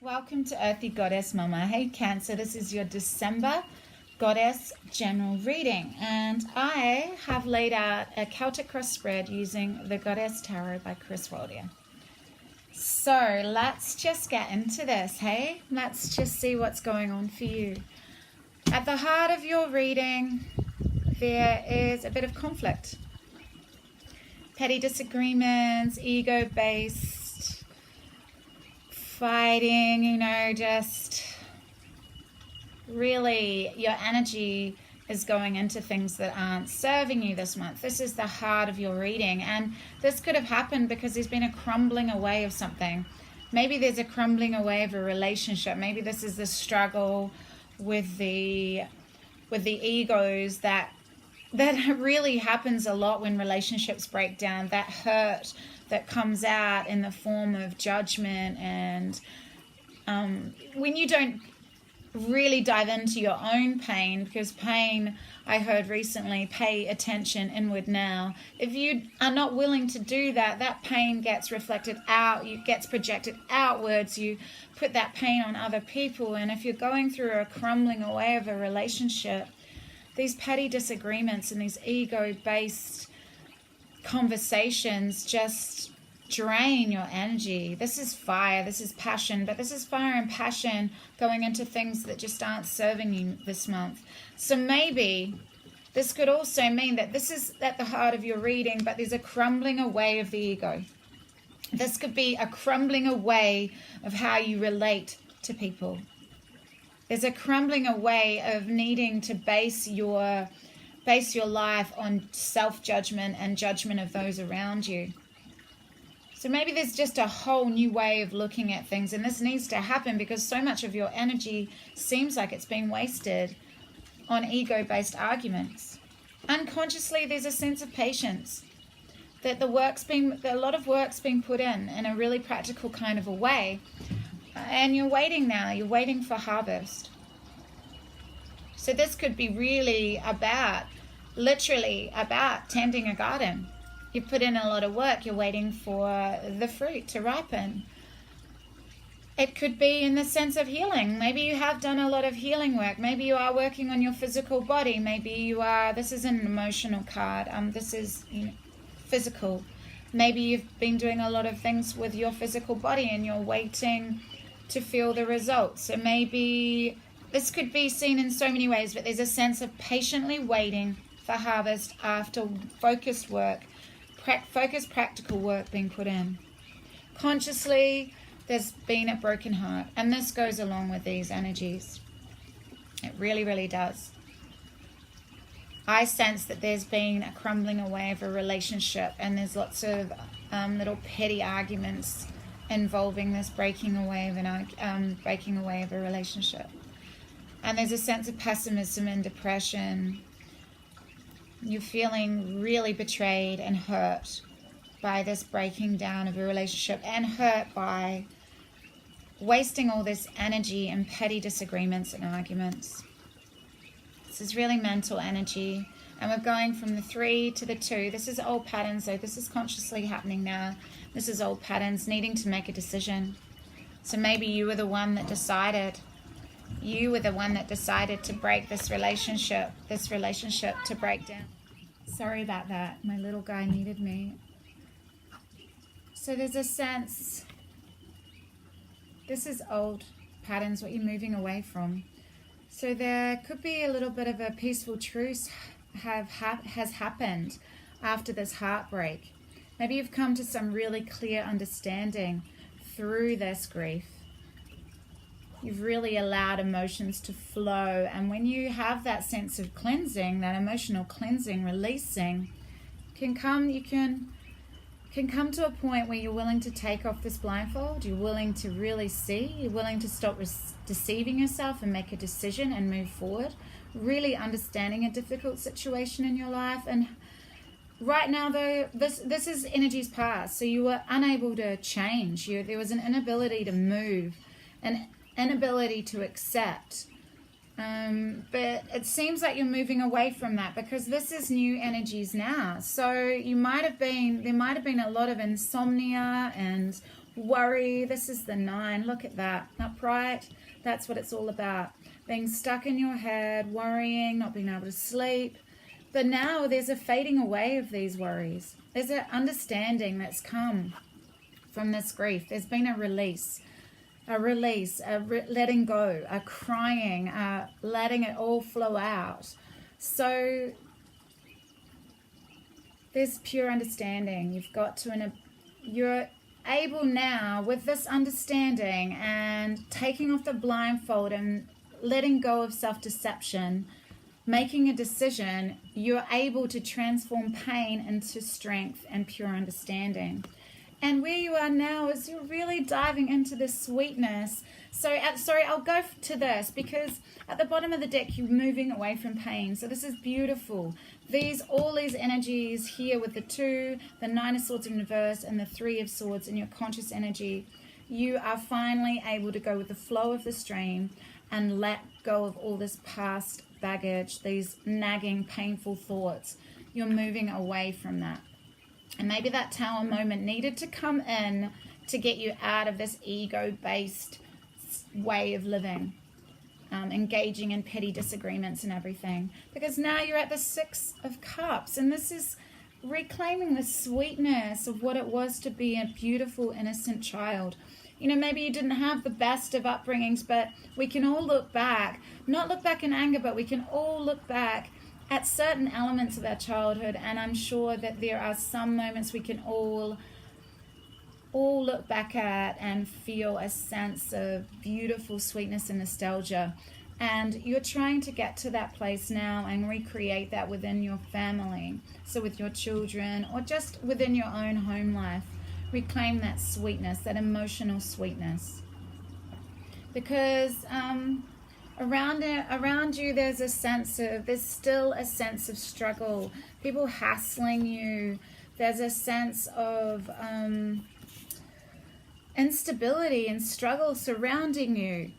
Welcome to Earthy Goddess Mama. Hey Cancer, this is your December Goddess General Reading, and I have laid out a Celtic cross spread using the Goddess Tarot by Chris Waldier. So let's just get into this, hey? Let's just see what's going on for you. At the heart of your reading, there is a bit of conflict. Petty disagreements, ego-based fighting, just really your energy is going into things that aren't serving you this month. This is the heart of your reading, and this could have happened because there's been a crumbling away of something. Maybe there's a crumbling away of a relationship. Maybe this is the struggle with the egos that really happens a lot when relationships break down. That hurt that comes out in the form of judgment, and when you don't really dive into your own pain, because pain, I heard recently, pay attention inward now. If you are not willing to do that, that pain gets reflected out, gets projected outwards, you put that pain on other people, and if you're going through a crumbling away of a relationship, these petty disagreements and these ego-based conversations just drain your energy. This is fire, this is passion, but this is fire and passion going into things that just aren't serving you this month. So maybe this could also mean that this is at the heart of your reading, but there's a crumbling away of the ego. This could be a crumbling away of how you relate to people. There's a crumbling away of needing to base your life on self-judgment and judgment of those around you. So maybe there's just a whole new way of looking at things, and this needs to happen because so much of your energy seems like it's been wasted on ego-based arguments. Unconsciously, there's a sense of patience, that a lot of work's been put in a really practical kind of a way. And you're waiting now, you're waiting for harvest. So this could be really literally about tending a garden. You put in a lot of work, you're waiting for the fruit to ripen. It could be in the sense of healing. Maybe you have done a lot of healing work. Maybe you are working on your physical body. Maybe you are, this is an emotional card. This is physical. Maybe you've been doing a lot of things with your physical body and you're waiting to feel the results. So maybe this could be seen in so many ways, but there's a sense of patiently waiting for harvest after focused work, focused practical work being put in. Consciously, there's been a broken heart, and this goes along with these energies. It really, really does. I sense that there's been a crumbling away of a relationship, and there's lots of little petty arguments involving this breaking away of a relationship. And there's a sense of pessimism and depression. You're feeling really betrayed and hurt by this breaking down of a relationship, and hurt by wasting all this energy in petty disagreements and arguments. This is really mental energy, and we're going from the 3 to the 2. This is old patterns, so this is consciously happening now. This is old patterns needing to make a decision. So maybe you were the one that decided. You were the one that decided to break this relationship to break down. Sorry about that. My little guy needed me. So there's a sense, this is old patterns, what you're moving away from. So there could be a little bit of a peaceful truce has happened after this heartbreak. Maybe you've come to some really clear understanding through this grief. You've really allowed emotions to flow, and when you have that sense of cleansing, that emotional cleansing, releasing, you can come to a point where you're willing to take off this blindfold. You're willing to really see. You're willing to stop deceiving yourself and make a decision and move forward. Really understanding a difficult situation in your life. And right now, though, this is energies past. So you were unable to change. There was an inability to move, an inability to accept. But it seems like you're moving away from that because this is new energies now. So there might have been a lot of insomnia and worry. This is the 9. Look at that. Upright. That's what it's all about. Being stuck in your head, worrying, not being able to sleep. But now there's a fading away of these worries. There's an understanding that's come from this grief. There's been a release, letting go, a crying, letting it all flow out. So there's pure understanding. You've got to, you're able now with this understanding and taking off the blindfold and letting go of self-deception, making a decision, you're able to transform pain into strength and pure understanding. And where you are now is you're really diving into this sweetness. So, sorry, I'll go to this because at the bottom of the deck, you're moving away from pain. So this is beautiful. All these energies here with the 2, the 9 of Swords in reverse, and the 3 of Swords in your conscious energy, you are finally able to go with the flow of the stream and let go of all this past baggage, these nagging, painful thoughts. You're moving away from that. And maybe that Tower moment needed to come in to get you out of this ego-based way of living, engaging in petty disagreements and everything. Because now you're at the 6 of Cups, and this is reclaiming the sweetness of what it was to be a beautiful, innocent child. You know, maybe you didn't have the best of upbringings, but we can all look back, not look back in anger, but we can all look back at certain elements of our childhood, and I'm sure that there are some moments we can all look back at and feel a sense of beautiful sweetness and nostalgia. And you're trying to get to that place now and recreate that within your family, so with your children or just within your own home life. Reclaim that sweetness, that emotional sweetness, because around you there's still a sense of struggle, people hassling you. There's a sense of instability and struggle surrounding you.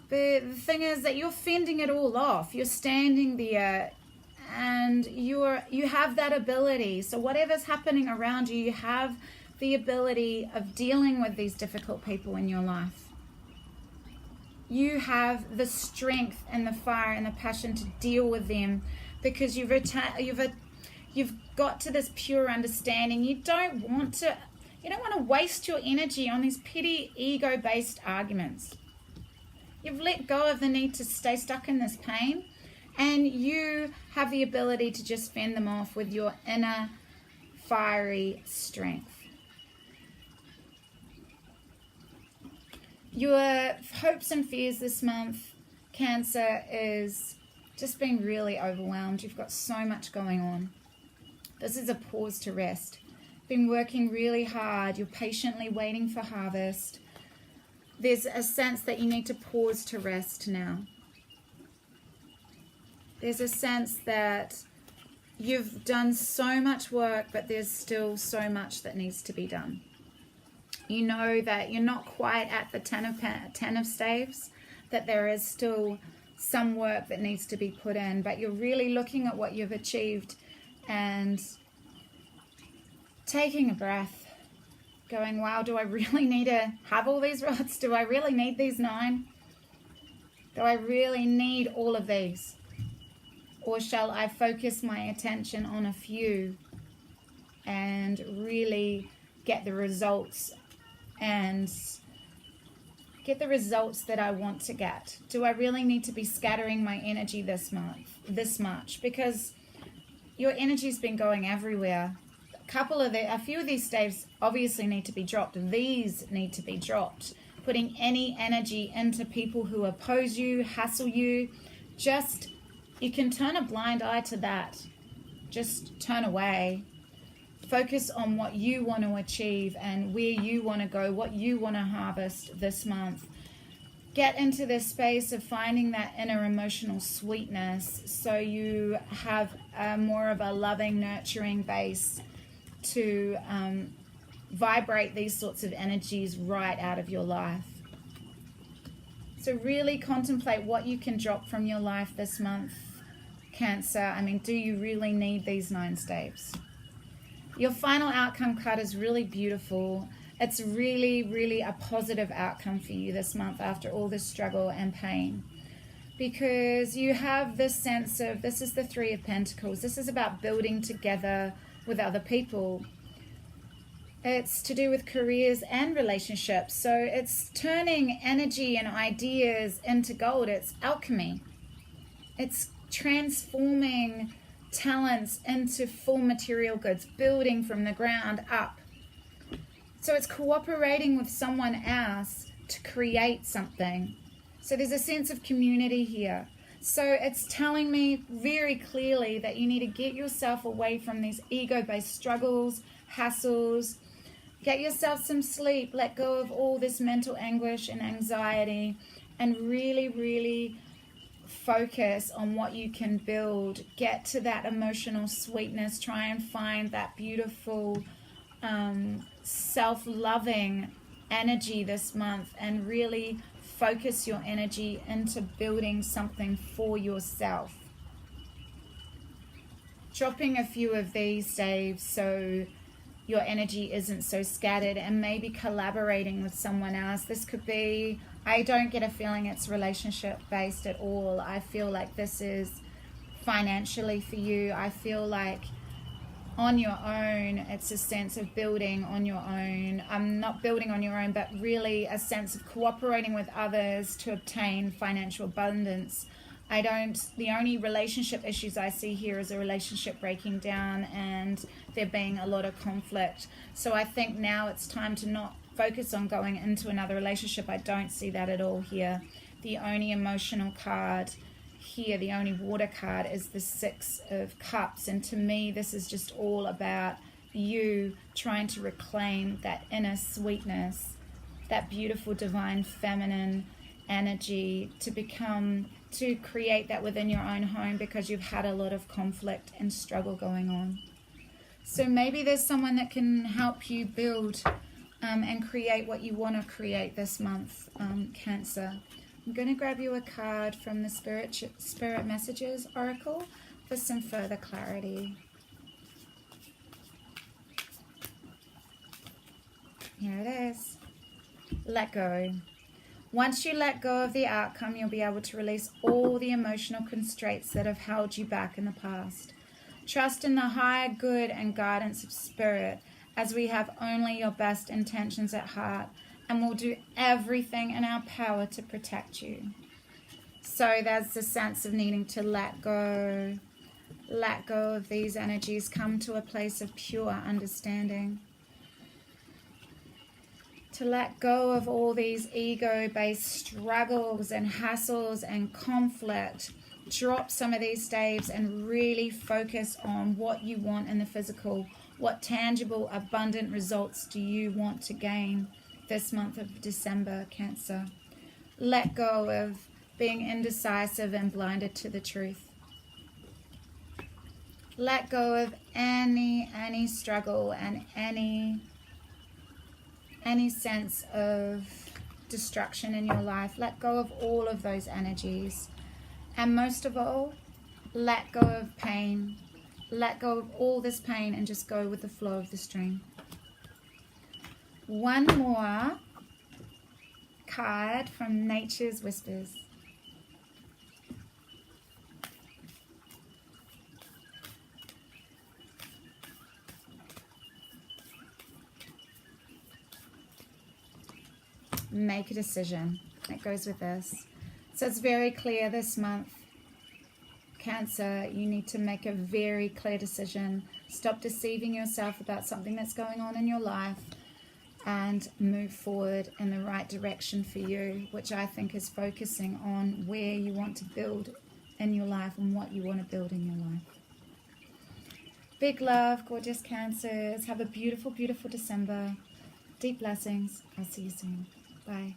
The thing is that you're fending it all off. You're standing there and you have that ability. So whatever's happening around you, you have the ability of dealing with these difficult people in your life. You have the strength and the fire and the passion to deal with them because you've got to this pure understanding. You don't want to waste your energy on these petty ego-based arguments. You've let go of the need to stay stuck in this pain, and you have the ability to just fend them off with your inner fiery strength. Your hopes and fears this month, Cancer, is just being really overwhelmed. You've got so much going on. This is a pause to rest. Been working really hard. You're patiently waiting for harvest. There's a sense that you need to pause to rest now. There's a sense that you've done so much work, but there's still so much that needs to be done. You know that you're not quite at the 10 of staves, that there is still some work that needs to be put in, but you're really looking at what you've achieved and taking a breath, going, wow, do I really need to have all these rods? Do I really need these 9? Do I really need all of these? Or shall I focus my attention on a few and really get the results that I want to get? Do I really need to be scattering my energy this much? Because your energy's been going everywhere. A few of these staves obviously need to be dropped. These need to be dropped. Putting any energy into people who oppose you, hassle you, you can turn a blind eye to that. Just turn away. Focus on what you want to achieve and where you want to go, what you want to harvest this month. Get into this space of finding that inner emotional sweetness so you have more of a loving, nurturing base to vibrate these sorts of energies right out of your life. So really contemplate what you can drop from your life this month, Cancer. I mean, do you really need these 9 staves? Your final outcome card is really beautiful. It's really, really a positive outcome for you this month after all this struggle and pain. Because you have this sense of, this is the Three of Pentacles. This is about building together with other people. It's to do with careers and relationships. So it's turning energy and ideas into gold. It's alchemy. It's transforming talents into full material goods, building from the ground up. So it's cooperating with someone else to create something. So there's a sense of community here. So it's telling me very clearly that you need to get yourself away from these ego-based struggles, hassles. Get yourself some sleep. Let go of all this mental anguish and anxiety, and really, really focus on what you can build. Get to that emotional sweetness. Try and find that beautiful self-loving energy this month, and really focus your energy into building something for yourself. Dropping a few of these, Dave, so your energy isn't so scattered, and maybe collaborating with someone else. This could be, I don't get a feeling it's relationship based at all. I feel like this is financially for you. I feel like on your own, it's a sense of building on your own. I'm not building on your own, but really a sense of cooperating with others to obtain financial abundance. The only relationship issues I see here is a relationship breaking down and there being a lot of conflict. So I think now it's time to not focus on going into another relationship. I don't see that at all here. The only emotional card here, the only water card, is the Six of Cups. And to me, this is just all about you trying to reclaim that inner sweetness, that beautiful divine feminine energy, to create that within your own home, because you've had a lot of conflict and struggle going on. So maybe there's someone that can help you build and create what you want to create this month, Cancer. I'm going to grab you a card from the Spirit Messages Oracle for some further clarity. Here it is. Let go. Once you let go of the outcome, you'll be able to release all the emotional constraints that have held you back in the past. Trust in the higher good and guidance of Spirit, as we have only your best intentions at heart, and we'll do everything in our power to protect you. So there's the sense of needing to let go of these energies, come to a place of pure understanding. To let go of all these ego-based struggles and hassles and conflict. Drop some of these staves and really focus on what you want in the physical. What tangible, abundant results do you want to gain this month of December, Cancer? Let go of being indecisive and blinded to the truth. Let go of any struggle and any sense of destruction in your life. Let go of all of those energies. And most of all, let go of pain. Let go of all this pain and just go with the flow of the stream. One more card from Nature's Whispers. Make a decision. It goes with this. So it's very clear this month, Cancer, you need to make a very clear decision. Stop deceiving yourself about something that's going on in your life and move forward in the right direction for you, which I think is focusing on where you want to build in your life and what you want to build in your life. Big love, gorgeous Cancers. Have a beautiful, beautiful December. Deep blessings. I'll see you soon. Bye.